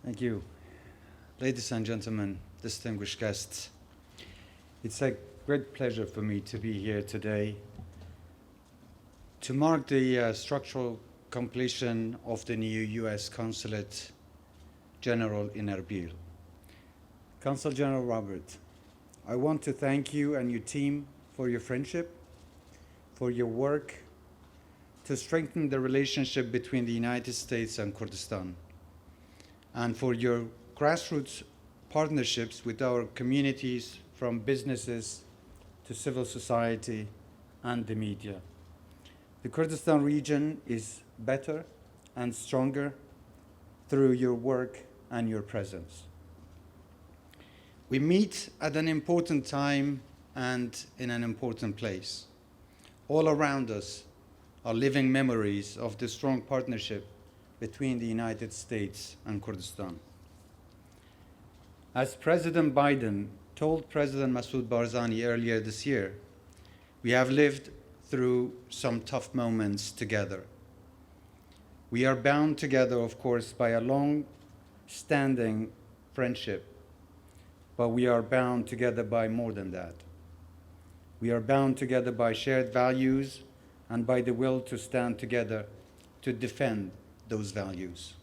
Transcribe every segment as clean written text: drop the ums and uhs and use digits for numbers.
Thank you. Ladies and gentlemen, distinguished guests, it's a great pleasure for me to be here today to mark the structural completion of the new U.S. Consulate General in Erbil. Consul General Robert, I want to thank you and your team for your friendship, for your work to strengthen the relationship between the United States and Kurdistan, and for your grassroots partnerships with our communities, from businesses to civil society and the media. The Kurdistan region is better and stronger through your work and your presence. We meet at an important time and in an important place. All around us are living memories of the strong partnership between the United States and Kurdistan. As President Biden told President Barzani earlier this year, we have lived through some tough moments together. We are bound together, of course, by a long-standing friendship, but we are bound together by more than that. We are bound together by shared values and by the will to stand together to defend those values.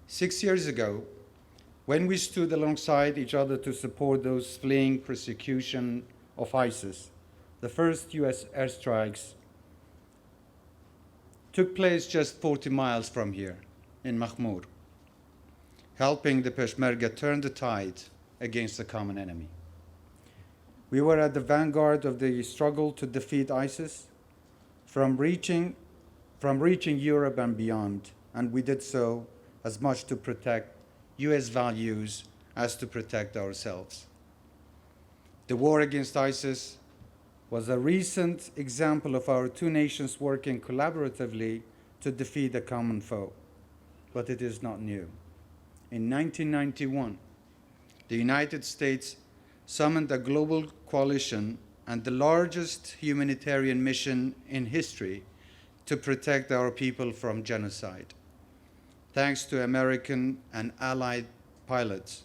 6 years ago, when we stood alongside each other to support those fleeing persecution of ISIS, the first US airstrikes took place just 40 miles from here in Mahmoud, helping the Peshmerga turn the tide against the common enemy. We were at the vanguard of the struggle to defeat ISIS from reaching Europe and beyond, and we did so as much to protect US values as to protect ourselves. The war against ISIS was a recent example of our two nations working collaboratively to defeat a common foe, but it is not new. In 1991, the United States summoned a global coalition and the largest humanitarian mission in history to protect our people from genocide. Thanks to American and Allied pilots,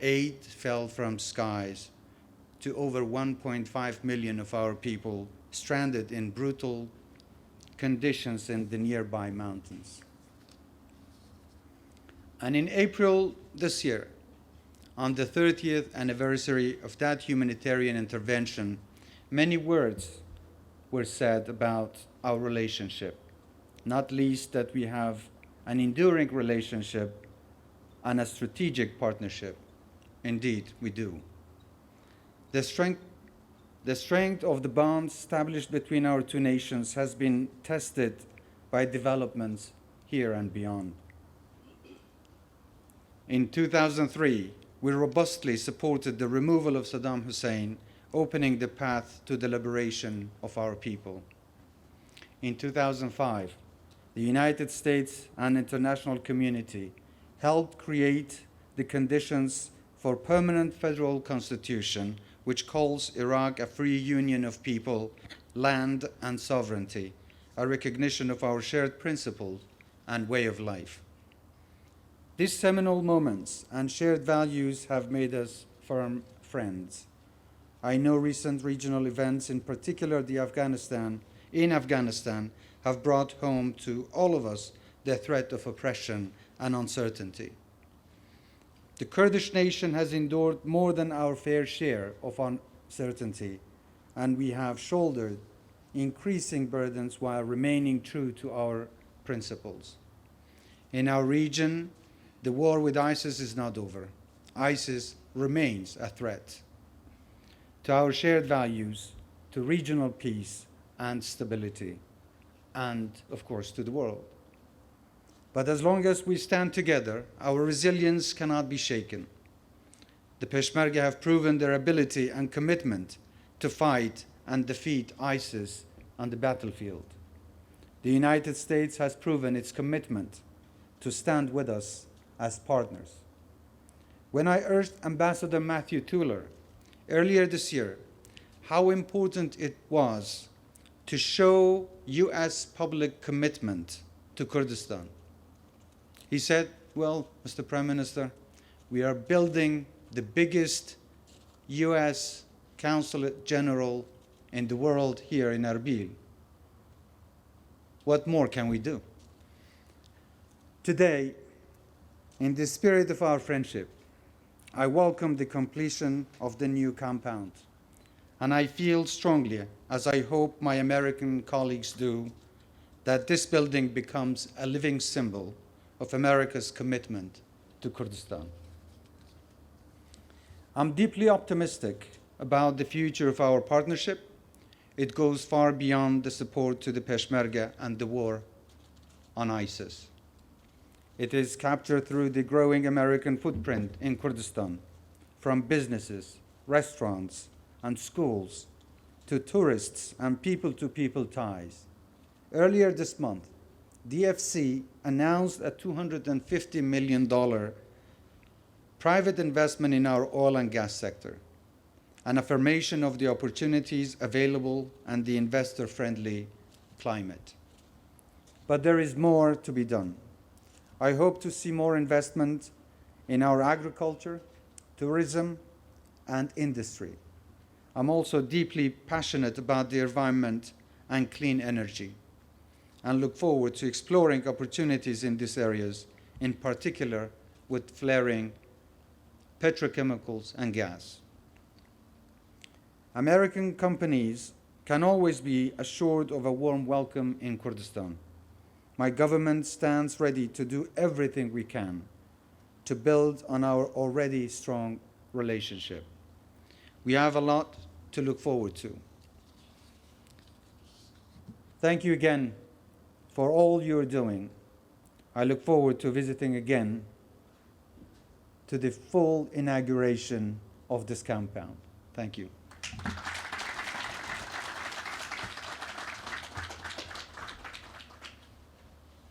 aid fell from skies to over 1.5 million of our people stranded in brutal conditions in the nearby mountains. And in April this year, on the 30th anniversary of that humanitarian intervention, many words were said about our relationship, not least that we have an enduring relationship and a strategic partnership. Indeed, we do. The strength of the bonds established between our two nations has been tested by developments here and beyond. In 2003, we robustly supported the removal of Saddam Hussein, opening the path to the liberation of our people. In 2005, the United States and international community helped create the conditions for permanent federal constitution, which calls Iraq a free union of people, land, and sovereignty, a recognition of our shared principles and way of life. These seminal moments and shared values have made us firm friends. I know recent regional events, in particular in Afghanistan, have brought home to all of us the threat of oppression and uncertainty. The Kurdish nation has endured more than our fair share of uncertainty, and we have shouldered increasing burdens while remaining true to our principles. In our region, the war with ISIS is not over. ISIS remains a threat to our shared values, to regional peace and stability, and, of course, to the world. But as long as we stand together, our resilience cannot be shaken. The Peshmerga have proven their ability and commitment to fight and defeat ISIS on the battlefield. The United States has proven its commitment to stand with us as partners. When I urged Ambassador Matthew Tuller earlier this year how important it was to show US public commitment to Kurdistan, he said, well, Mr. Prime Minister, we are building the biggest US Consulate General in the world here in Arbil. What more can we do? Today, in the spirit of our friendship, I welcome the completion of the new compound. And I feel strongly, as I hope my American colleagues do, that this building becomes a living symbol of America's commitment to Kurdistan. I'm deeply optimistic about the future of our partnership. It goes far beyond the support to the Peshmerga and the war on ISIS. It is captured through the growing American footprint in Kurdistan, from businesses, restaurants, and schools, to tourists and people-to-people ties. Earlier this month, DFC announced a $250 million private investment in our oil and gas sector, an affirmation of the opportunities available and the investor-friendly climate. But there is more to be done. I hope to see more investment in our agriculture, tourism, and industry. I'm also deeply passionate about the environment and clean energy, and look forward to exploring opportunities in these areas, in particular with flaring petrochemicals and gas. American companies can always be assured of a warm welcome in Kurdistan. My government stands ready to do everything we can to build on our already strong relationship. We have a lot to look forward to. Thank you again for all you're doing. I look forward to visiting again to the full inauguration of this compound. Thank you.